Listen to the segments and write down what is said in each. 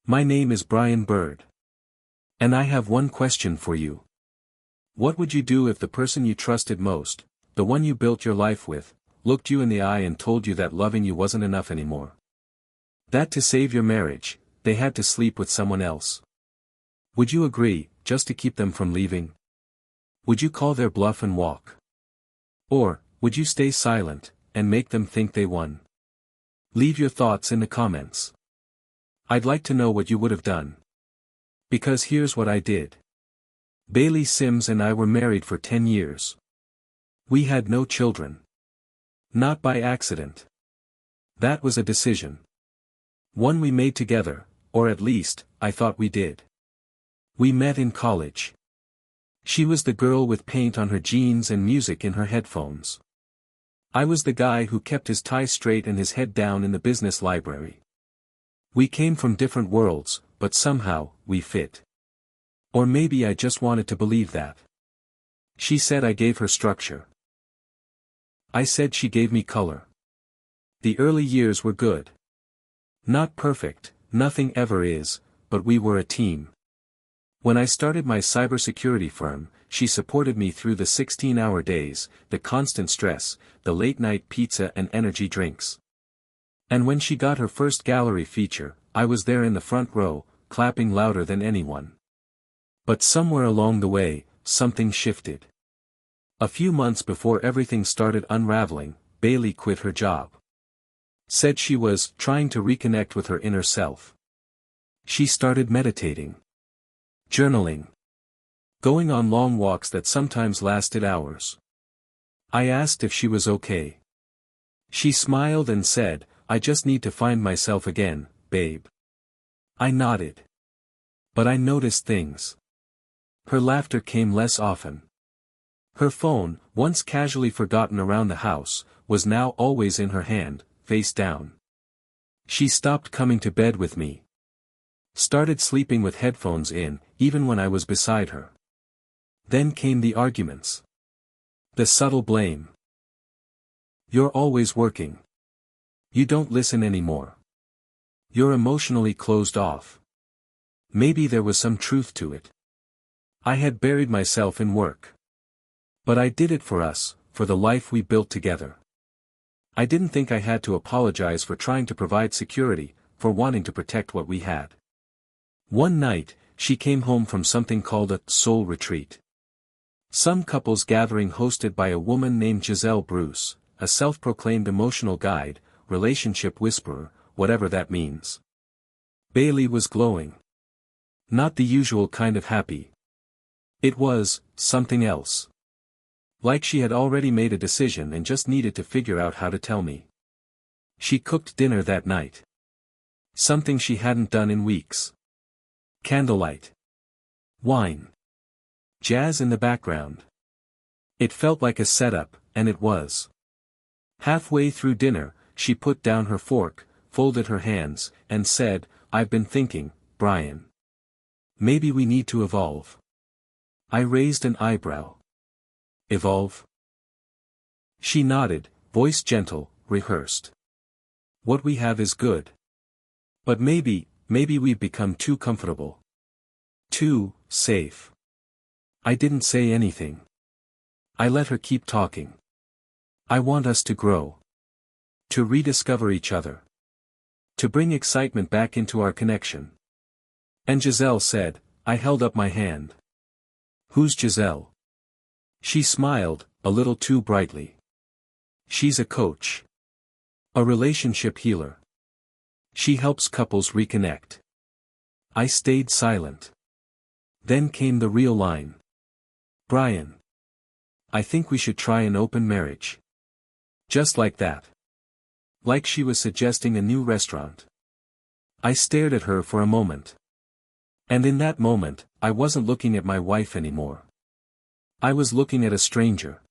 My name is Brian Bird. And I have one question for you. What would you do if the person you trusted most, the one you built your life with, looked you in the eye and told you that loving you wasn't enough anymore? That to save your marriage, they had to sleep with someone else. Would you agree, just to keep them from leaving? Would you call their bluff and walk? Or, would you stay silent, and make them think they won? Leave your thoughts in the comments. I'd like to know what you would have done. Because here's what I did. Bailey Sims and I were married for 10 years. We had no children. Not by accident. That was a decision. One we made together, or at least, I thought we did. We met in college. She was the girl with paint on her jeans and music in her headphones. I was the guy who kept his tie straight and his head down in the business library. We came from different worlds, but somehow, we fit. Or maybe I just wanted to believe that. She said I gave her structure. I said she gave me color. The early years were good. Not perfect, nothing ever is, but we were a team. When I started my cybersecurity firm, she supported me through the 16-hour days, the constant stress, the late-night pizza and energy drinks. And when she got her first gallery feature, I was there in the front row, clapping louder than anyone. But somewhere along the way, something shifted. A few months before everything started unraveling, Bailey quit her job. Said she was trying to reconnect with her inner self. She started meditating. Journaling. Going on long walks that sometimes lasted hours. I asked if she was okay. She smiled and said, "I just need to find myself again, babe." I nodded. But I noticed things. Her laughter came less often. Her phone, once casually forgotten around the house, was now always in her hand, face down. She stopped coming to bed with me. Started sleeping with headphones in, even when I was beside her. Then came the arguments. The subtle blame. "You're always working. You don't listen anymore. You're emotionally closed off." Maybe there was some truth to it. I had buried myself in work. But I did it for us, for the life we built together. I didn't think I had to apologize for trying to provide security, for wanting to protect what we had. One night, she came home from something called a soul retreat. Some couples gathering hosted by a woman named Giselle Bruce, a self-proclaimed emotional guide, relationship whisperer, whatever that means. Bailey was glowing. Not the usual kind of happy. It was something else. Like she had already made a decision and just needed to figure out how to tell me. She cooked dinner that night. Something she hadn't done in weeks. Candlelight. Wine. Jazz in the background. It felt like a setup, and it was. Halfway through dinner, she put down her fork, folded her hands, and said, "I've been thinking, Brian. Maybe we need to evolve." I raised an eyebrow. Evolve? She nodded, voice gentle, rehearsed. "What we have is good. But maybe we've become too comfortable. Too safe." I didn't say anything. I let her keep talking. "I want us to grow. To rediscover each other. To bring excitement back into our connection." And Giselle said, I held up my hand. "Who's Giselle?" She smiled, a little too brightly. "She's a coach. A relationship healer. She helps couples reconnect." I stayed silent. Then came the real line. "Brian. I think we should try an open marriage." Just like that. Like she was suggesting a new restaurant. I stared at her for a moment. And in that moment, I wasn't looking at my wife anymore. I was looking at a stranger.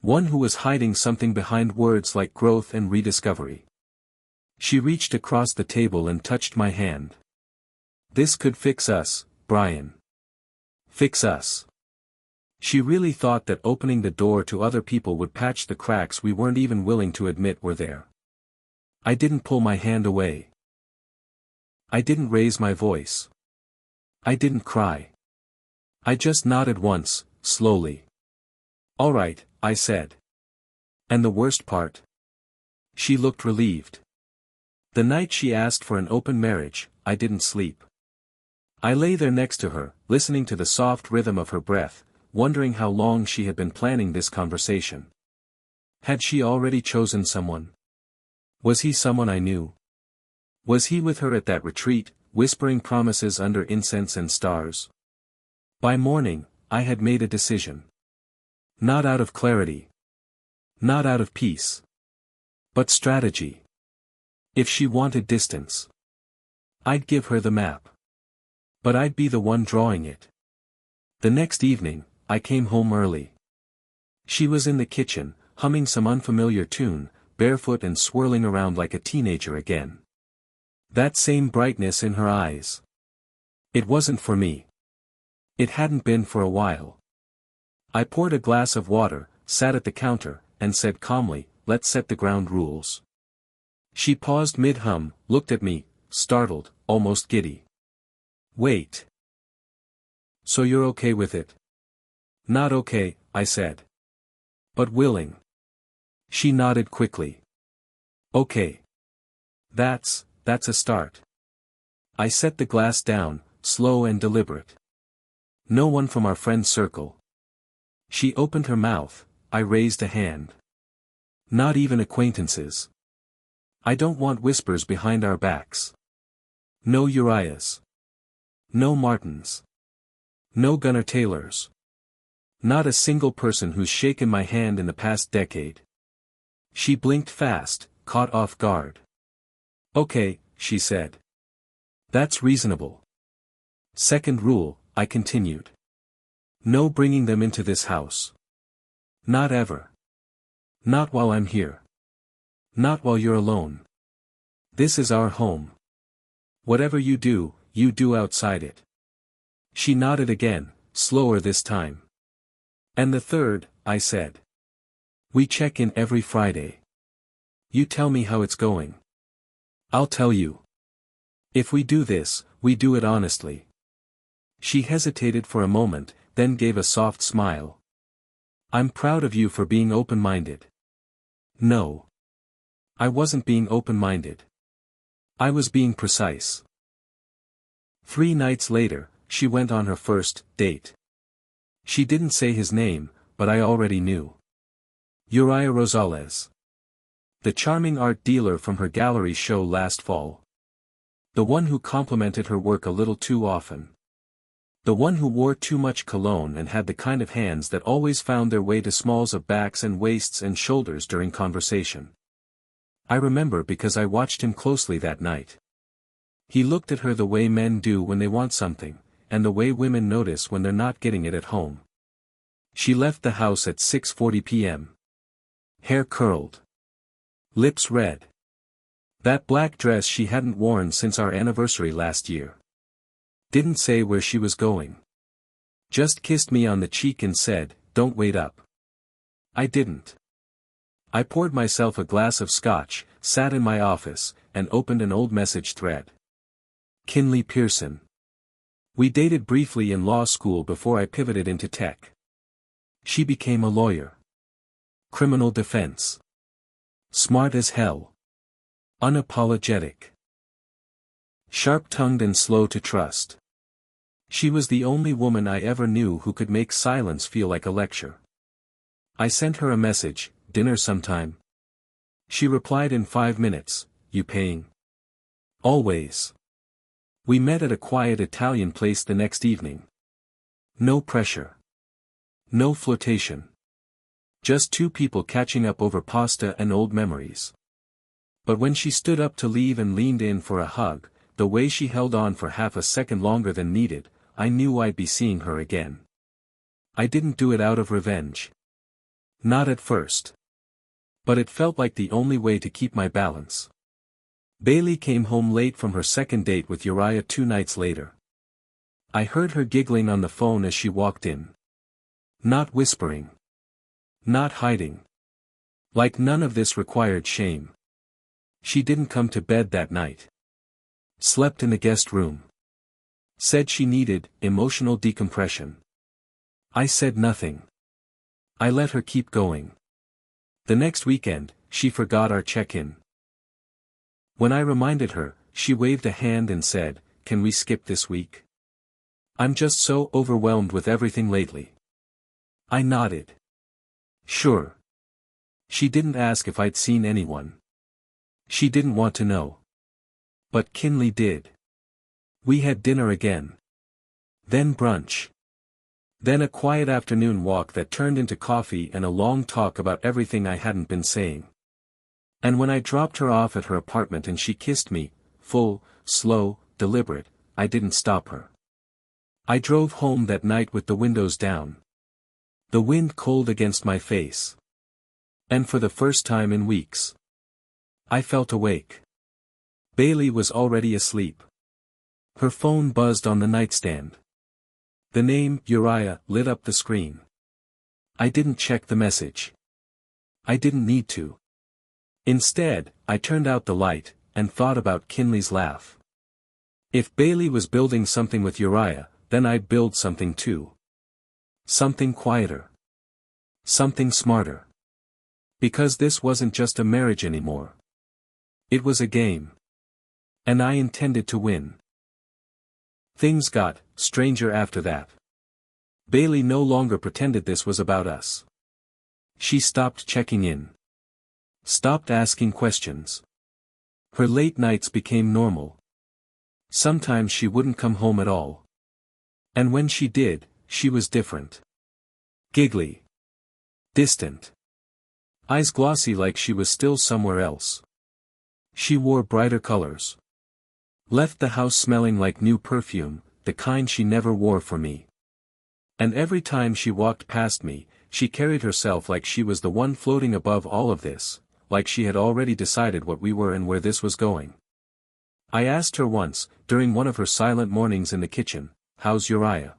One who was hiding something behind words like growth and rediscovery. She reached across the table and touched my hand. "This could fix us, Brian. Fix us." She really thought that opening the door to other people would patch the cracks we weren't even willing to admit were there. I didn't pull my hand away. I didn't raise my voice. I didn't cry. I just nodded once, slowly. "All right," I said. "And the worst part?" She looked relieved. The night she asked for an open marriage, I didn't sleep. I lay there next to her, listening to the soft rhythm of her breath, wondering how long she had been planning this conversation. Had she already chosen someone? Was he someone I knew? Was he with her at that retreat, whispering promises under incense and stars? By morning, I had made a decision. Not out of clarity. Not out of peace. But strategy. If she wanted distance, I'd give her the map. But I'd be the one drawing it. The next evening, I came home early. She was in the kitchen, humming some unfamiliar tune, barefoot and swirling around like a teenager again. That same brightness in her eyes. It wasn't for me. It hadn't been for a while. I poured a glass of water, sat at the counter, and said calmly, "Let's set the ground rules." She paused mid-hum, looked at me, startled, almost giddy. "Wait. So you're okay with it?" "Not okay," I said. "But willing." She nodded quickly. "Okay. That's a start." I set the glass down, slow and deliberate. "No one from our friend's circle." She opened her mouth, I raised a hand. "Not even acquaintances. I don't want whispers behind our backs. No Uriahs. No Martins. No Gunnar Taylors. Not a single person who's shaken my hand in the past decade." She blinked fast, caught off guard. "Okay," she said. "That's reasonable. Second rule," I continued. "No bringing them into this house. Not ever. Not while I'm here. Not while you're alone. This is our home. Whatever you do outside it." She nodded again, slower this time. "And the third," I said. "We check in every Friday. You tell me how it's going. I'll tell you. If we do this, we do it honestly." She hesitated for a moment, then gave a soft smile. "I'm proud of you for being open-minded." No. I wasn't being open-minded. I was being precise. 3 nights later, she went on her first date. She didn't say his name, but I already knew. Uriah Rosales. The charming art dealer from her gallery show last fall. The one who complimented her work a little too often. The one who wore too much cologne and had the kind of hands that always found their way to smalls of backs and waists and shoulders during conversation. I remember because I watched him closely that night. He looked at her the way men do when they want something, and the way women notice when they're not getting it at home. She left the house at 6:40 p.m. Hair curled. Lips red. That black dress she hadn't worn since our anniversary last year. Didn't say where she was going. Just kissed me on the cheek and said, "Don't wait up." I didn't. I poured myself a glass of scotch, sat in my office, and opened an old message thread. Kinley Pearson. We dated briefly in law school before I pivoted into tech. She became a lawyer. Criminal defense. Smart as hell. Unapologetic. Sharp-tongued and slow to trust. She was the only woman I ever knew who could make silence feel like a lecture. I sent her a message, "Dinner sometime?" She replied in 5 minutes, "You paying?" Always. We met at a quiet Italian place the next evening. No pressure. No flirtation. Just 2 people catching up over pasta and old memories. But when she stood up to leave and leaned in for a hug, the way she held on for half a second longer than needed, I knew I'd be seeing her again. I didn't do it out of revenge. Not at first. But it felt like the only way to keep my balance. Bailey came home late from her second date with Uriah 2 nights later. I heard her giggling on the phone as she walked in. Not whispering. Not hiding. Like none of this required shame. She didn't come to bed that night. Slept in the guest room. Said she needed emotional decompression. I said nothing. I let her keep going. The next weekend, she forgot our check-in. When I reminded her, she waved a hand and said, "Can we skip this week? I'm just so overwhelmed with everything lately." I nodded. Sure. She didn't ask if I'd seen anyone. She didn't want to know. But Kinley did. We had dinner again. Then brunch. Then a quiet afternoon walk that turned into coffee and a long talk about everything I hadn't been saying. And when I dropped her off at her apartment and she kissed me, full, slow, deliberate, I didn't stop her. I drove home that night with the windows down. The wind cold against my face. And for the first time in weeks, I felt awake. Bailey was already asleep. Her phone buzzed on the nightstand. The name, Uriah, lit up the screen. I didn't check the message. I didn't need to. Instead, I turned out the light, and thought about Kinley's laugh. If Bailey was building something with Uriah, then I'd build something too. Something quieter. Something smarter. Because this wasn't just a marriage anymore. It was a game. And I intended to win. Things got stranger after that. Bailey no longer pretended this was about us. She stopped checking in. Stopped asking questions. Her late nights became normal. Sometimes she wouldn't come home at all. And when she did, she was different. Giggly. Distant. Eyes glossy like she was still somewhere else. She wore brighter colors. Left the house smelling like new perfume, the kind she never wore for me. And every time she walked past me, she carried herself like she was the one floating above all of this, like she had already decided what we were and where this was going. I asked her once, during one of her silent mornings in the kitchen, "How's Uriah?"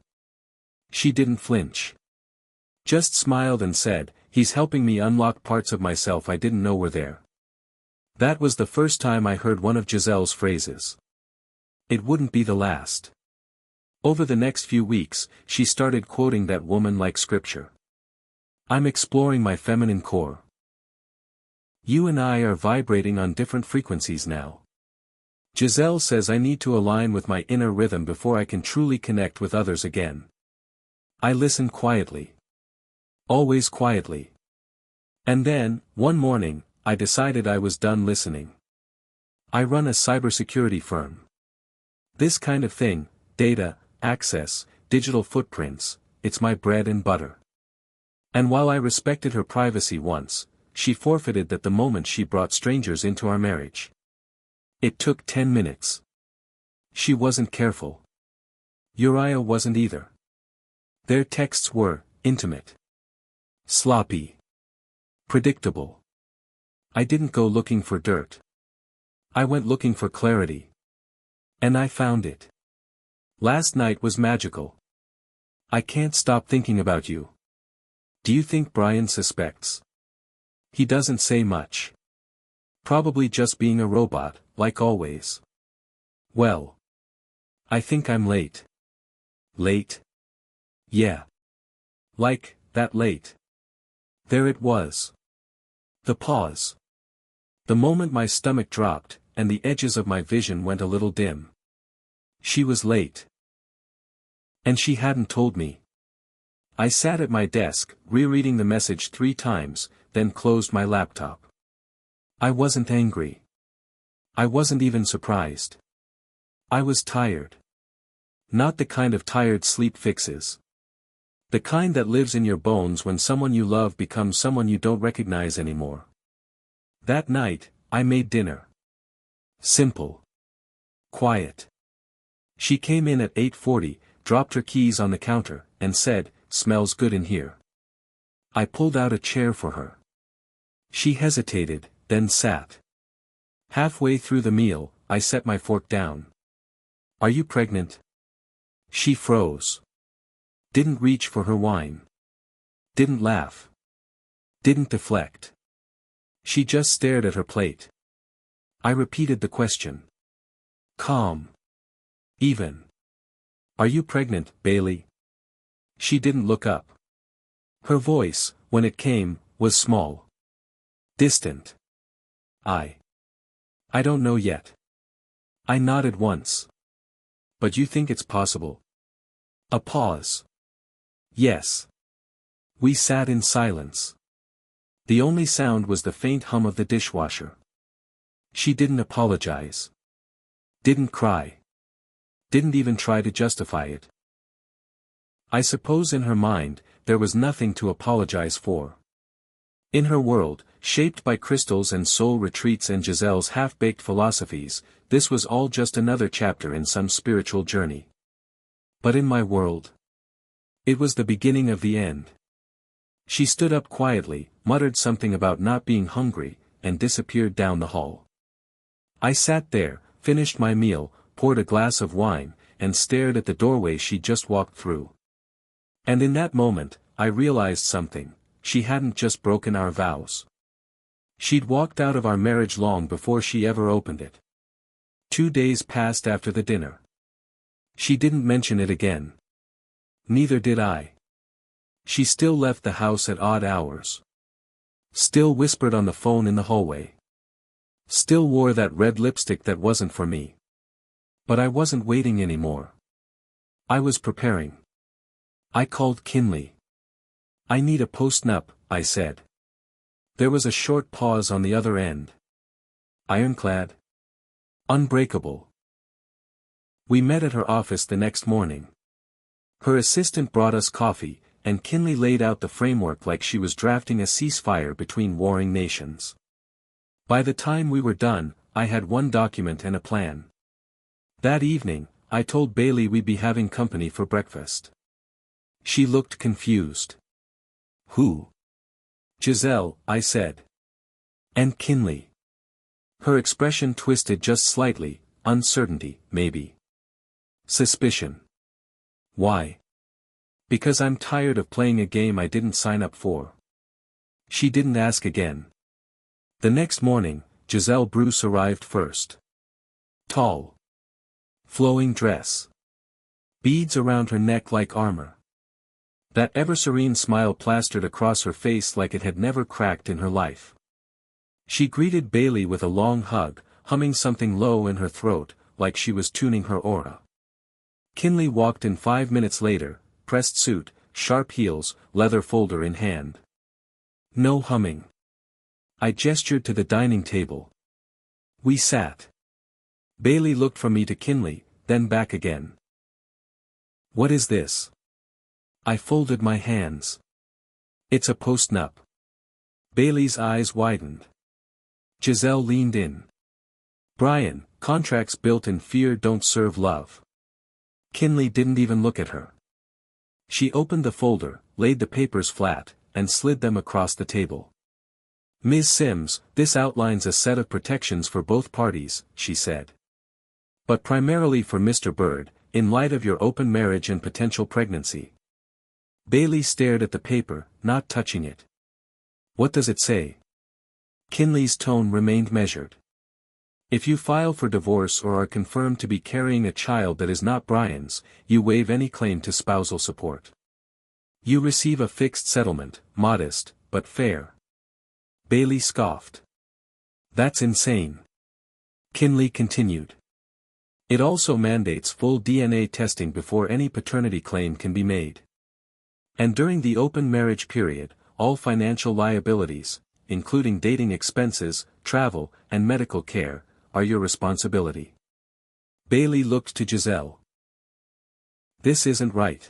She didn't flinch. Just smiled and said, "He's helping me unlock parts of myself I didn't know were there." That was the first time I heard one of Giselle's phrases. It wouldn't be the last. Over the next few weeks, she started quoting that woman like scripture. I'm exploring my feminine core. You and I are vibrating on different frequencies now. Giselle says I need to align with my inner rhythm before I can truly connect with others again. I listen quietly. Always quietly. And then, one morning, I decided I was done listening. I run a cybersecurity firm. This kind of thing, data, access, digital footprints, it's my bread and butter. And while I respected her privacy once, she forfeited that the moment she brought strangers into our marriage. It took 10 minutes. She wasn't careful. Uriah wasn't either. Their texts were intimate. Sloppy. Predictable. I didn't go looking for dirt. I went looking for clarity. And I found it. Last night was magical. I can't stop thinking about you. Do you think Brian suspects? He doesn't say much. Probably just being a robot, like always. Well. I think I'm late. Late? Yeah. Like, that late. There it was. The pause. The moment my stomach dropped, and the edges of my vision went a little dim. She was late. And she hadn't told me. I sat at my desk, rereading the message 3 times, then closed my laptop. I wasn't angry. I wasn't even surprised. I was tired. Not the kind of tired sleep fixes. The kind that lives in your bones when someone you love becomes someone you don't recognize anymore. That night, I made dinner. Simple. Quiet. She came in at 8:40, dropped her keys on the counter, and said, "Smells good in here." I pulled out a chair for her. She hesitated, then sat. Halfway through the meal, I set my fork down. "Are you pregnant?" She froze. Didn't reach for her wine. Didn't laugh. Didn't deflect. She just stared at her plate. I repeated the question. Calm. Even. Are you pregnant, Bailey? She didn't look up. Her voice, when it came, was small. Distant. I don't know yet. I nodded once. But you think it's possible? A pause. Yes. We sat in silence. The only sound was the faint hum of the dishwasher. She didn't apologize. Didn't cry. Didn't even try to justify it. I suppose in her mind, there was nothing to apologize for. In her world, shaped by crystals and soul retreats and Giselle's half-baked philosophies, this was all just another chapter in some spiritual journey. But in my world, it was the beginning of the end. She stood up quietly, muttered something about not being hungry, and disappeared down the hall. I sat there, finished my meal, poured a glass of wine, and stared at the doorway she'd just walked through. And in that moment, I realized something: she hadn't just broken our vows. She'd walked out of our marriage long before she ever opened it. 2 days passed after the dinner. She didn't mention it again. Neither did I. She still left the house at odd hours. Still whispered on the phone in the hallway. Still wore that red lipstick that wasn't for me. But I wasn't waiting anymore. I was preparing. I called Kinley. I need a post-nup, I said. There was a short pause on the other end. Ironclad? Unbreakable. We met at her office the next morning. Her assistant brought us coffee, and Kinley laid out the framework like she was drafting a ceasefire between warring nations. By the time we were done, I had one document and a plan. That evening, I told Bailey we'd be having company for breakfast. She looked confused. Who? Giselle, I said. And Kinley. Her expression twisted just slightly: uncertainty, maybe. Suspicion. Why? Because I'm tired of playing a game I didn't sign up for. She didn't ask again. The next morning, Giselle Bruce arrived first. Tall. Flowing dress. Beads around her neck like armor. That ever-serene smile plastered across her face like it had never cracked in her life. She greeted Bailey with a long hug, humming something low in her throat, like she was tuning her aura. Kinley walked in 5 minutes later, pressed suit, sharp heels, leather folder in hand. No humming. I gestured to the dining table. We sat. Bailey looked from me to Kinley, then back again. What is this? I folded my hands. It's a post-nup. Bailey's eyes widened. Giselle leaned in. Brian, contracts built in fear don't serve love. Kinley didn't even look at her. She opened the folder, laid the papers flat, and slid them across the table. Ms. Sims, this outlines a set of protections for both parties, she said. But primarily for Mr. Bird, in light of your open marriage and potential pregnancy. Bailey stared at the paper, not touching it. What does it say? Kinley's tone remained measured. If you file for divorce or are confirmed to be carrying a child that is not Brian's, you waive any claim to spousal support. You receive a fixed settlement, modest, but fair. Bailey scoffed. That's insane. Kinley continued. It also mandates full DNA testing before any paternity claim can be made. And during the open marriage period, all financial liabilities, including dating expenses, travel, and medical care, are your responsibility. Bailey looked to Giselle. This isn't right.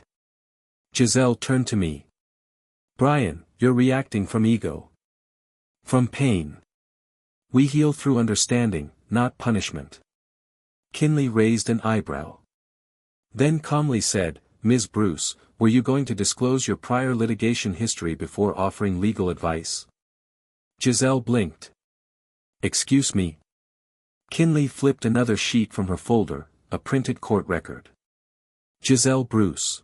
Giselle turned to me. Brian, you're reacting from ego. From pain. We heal through understanding, not punishment. Kinley raised an eyebrow. Then calmly said, Ms. Bruce, were you going to disclose your prior litigation history before offering legal advice? Giselle blinked. Excuse me. Kinley flipped another sheet from her folder, a printed court record. Giselle Bruce.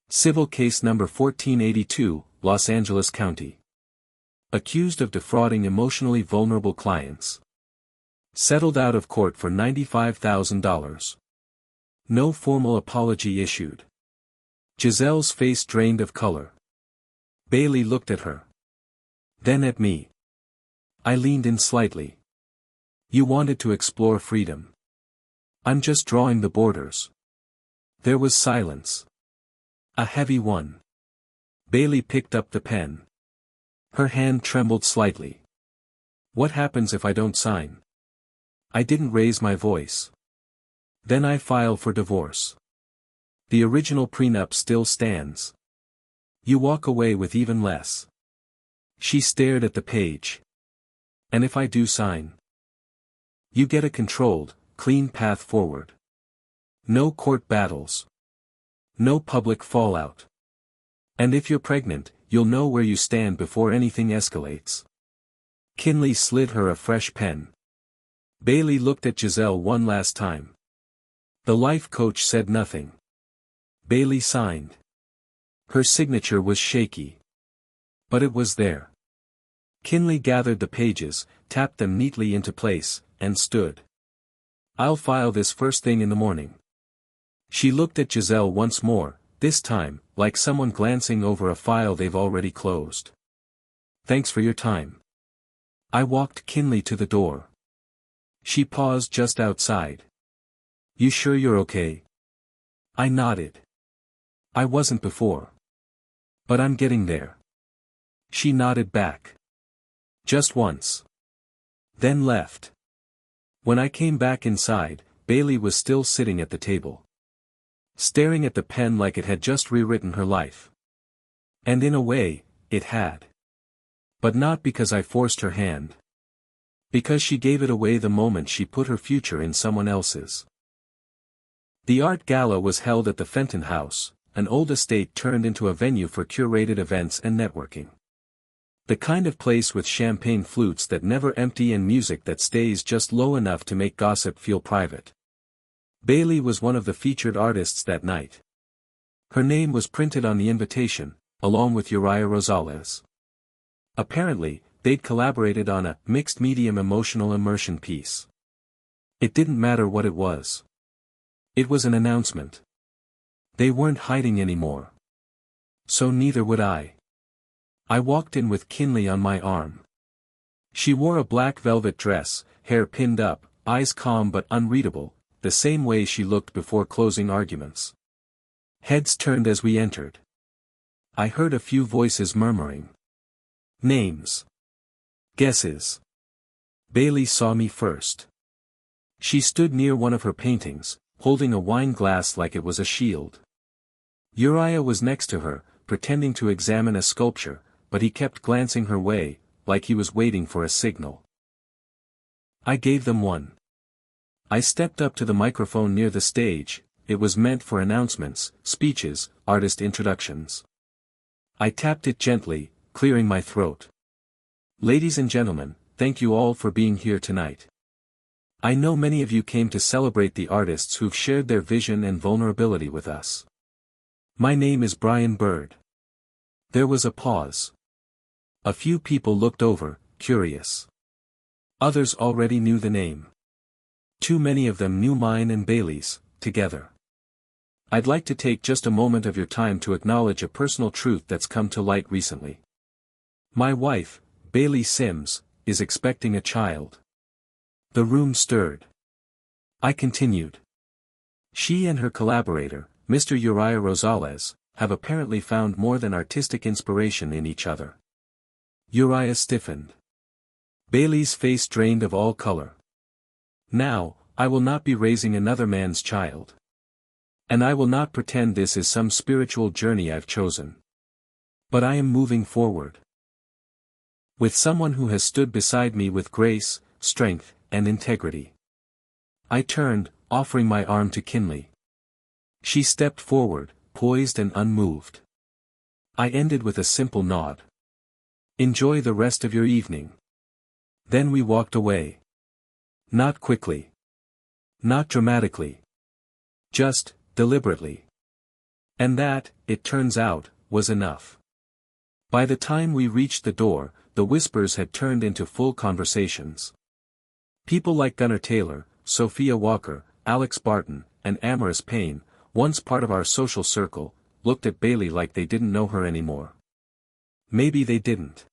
Civil case number 1482, Los Angeles County. Accused of defrauding emotionally vulnerable clients. Settled out of court for $95,000. No formal apology issued. Giselle's face drained of color. Bailey looked at her. Then at me. I leaned in slightly. You wanted to explore freedom. I'm just drawing the borders. There was silence. A heavy one. Bailey picked up the pen. Her hand trembled slightly. What happens if I don't sign? I didn't raise my voice. Then I file for divorce. The original prenup still stands. You walk away with even less. She stared at the page. And if I do sign? You get a controlled, clean path forward. No court battles. No public fallout. And if you're pregnant, you'll know where you stand before anything escalates. Kinley slid her a fresh pen. Bailey looked at Giselle one last time. The life coach said nothing. Bailey signed. Her signature was shaky. But it was there. Kinley gathered the pages, tapped them neatly into place, and stood. I'll file this first thing in the morning. She looked at Giselle once more, this time, like someone glancing over a file they've already closed. Thanks for your time. I walked Kinley to the door. She paused just outside. You sure you're okay? I nodded. I wasn't before. But I'm getting there. She nodded back. Just once. Then left. When I came back inside, Bailey was still sitting at the table. Staring at the pen like it had just rewritten her life. And in a way, it had. But not because I forced her hand. Because she gave it away the moment she put her future in someone else's. The art gala was held at the Fenton House, an old estate turned into a venue for curated events and networking. The kind of place with champagne flutes that never empty and music that stays just low enough to make gossip feel private. Bailey was one of the featured artists that night. Her name was printed on the invitation, along with Uriah Rosales. Apparently, they'd collaborated on a mixed-medium emotional immersion piece. It didn't matter what it was. It was an announcement. They weren't hiding anymore. So neither would I. I walked in with Kinley on my arm. She wore a black velvet dress, hair pinned up, eyes calm but unreadable, the same way she looked before closing arguments. Heads turned as we entered. I heard a few voices murmuring. Names. Guesses. Bailey saw me first. She stood near one of her paintings, holding a wine glass like it was a shield. Uriah was next to her, pretending to examine a sculpture, but he kept glancing her way, like he was waiting for a signal. I gave them one. I stepped up to the microphone near the stage. It was meant for announcements, speeches, artist introductions. I tapped it gently, clearing my throat. Ladies and gentlemen, thank you all for being here tonight. I know many of you came to celebrate the artists who've shared their vision and vulnerability with us. My name is Brian Bird. There was a pause. A few people looked over, curious. Others already knew the name. Too many of them knew mine and Bailey's, together. I'd like to take just a moment of your time to acknowledge a personal truth that's come to light recently. My wife, Bailey Sims, is expecting a child. The room stirred. I continued. She and her collaborator, Mr. Uriah Rosales, have apparently found more than artistic inspiration in each other. Uriah stiffened. Bailey's face drained of all color. Now, I will not be raising another man's child. And I will not pretend this is some spiritual journey I've chosen. But I am moving forward. With someone who has stood beside me with grace, strength, and integrity. I turned, offering my arm to Kinley. She stepped forward, poised and unmoved. I ended with a simple nod. Enjoy the rest of your evening. Then we walked away. Not quickly. Not dramatically. Just, deliberately. And that, it turns out, was enough. By the time we reached the door, the whispers had turned into full conversations. People like Gunnar Taylor, Sophia Walker, Alex Barton, and Amaris Payne, once part of our social circle, looked at Bailey like they didn't know her anymore. Maybe they didn't.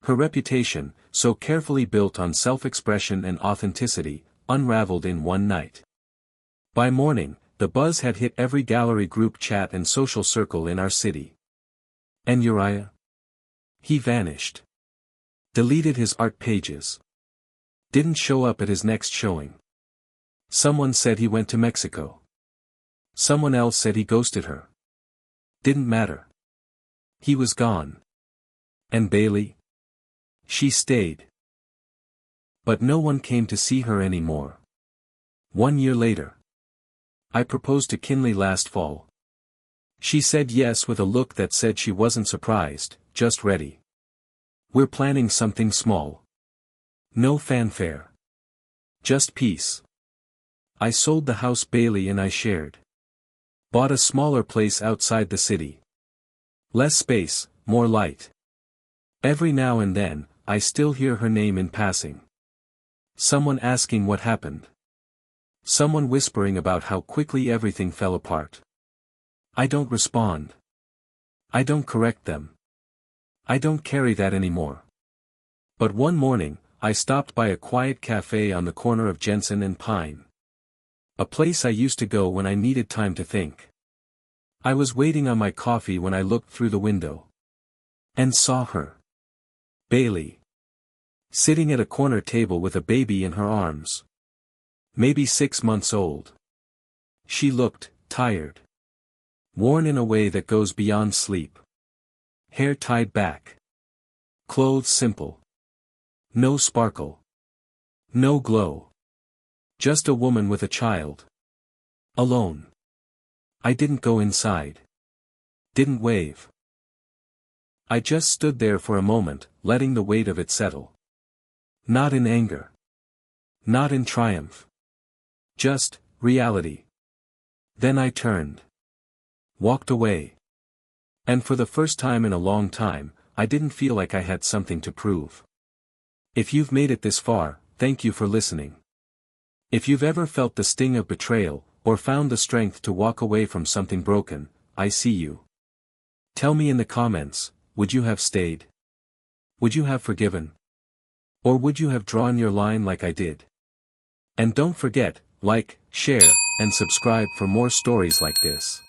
Her reputation, so carefully built on self-expression and authenticity, unraveled in one night. By morning, the buzz had hit every gallery group chat and social circle in our city. And Uriah? He vanished. Deleted his art pages. Didn't show up at his next showing. Someone said he went to Mexico. Someone else said he ghosted her. Didn't matter. He was gone. And Bailey? She stayed. But no one came to see her anymore. 1 year later. I proposed to Kinley last fall. She said yes with a look that said she wasn't surprised, just ready. We're planning something small. No fanfare. Just peace. I sold the house Bailey and I shared. Bought a smaller place outside the city. Less space, more light. Every now and then, I still hear her name in passing. Someone asking what happened. Someone whispering about how quickly everything fell apart. I don't respond. I don't correct them. I don't carry that anymore. But one morning, I stopped by a quiet cafe on the corner of Jensen and Pine. A place I used to go when I needed time to think. I was waiting on my coffee when I looked through the window. And saw her. Bailey. Sitting at a corner table with a baby in her arms. Maybe 6 months old. She looked tired. Worn in a way that goes beyond sleep. Hair tied back. Clothes simple. No sparkle. No glow. Just a woman with a child. Alone. I didn't go inside. Didn't wave. I just stood there for a moment, letting the weight of it settle. Not in anger. Not in triumph. Just, reality. Then I turned. Walked away. And for the first time in a long time, I didn't feel like I had something to prove. If you've made it this far, thank you for listening. If you've ever felt the sting of betrayal, or found the strength to walk away from something broken, I see you. Tell me in the comments, would you have stayed? Would you have forgiven? Or would you have drawn your line like I did? And don't forget, like, share, and subscribe for more stories like this.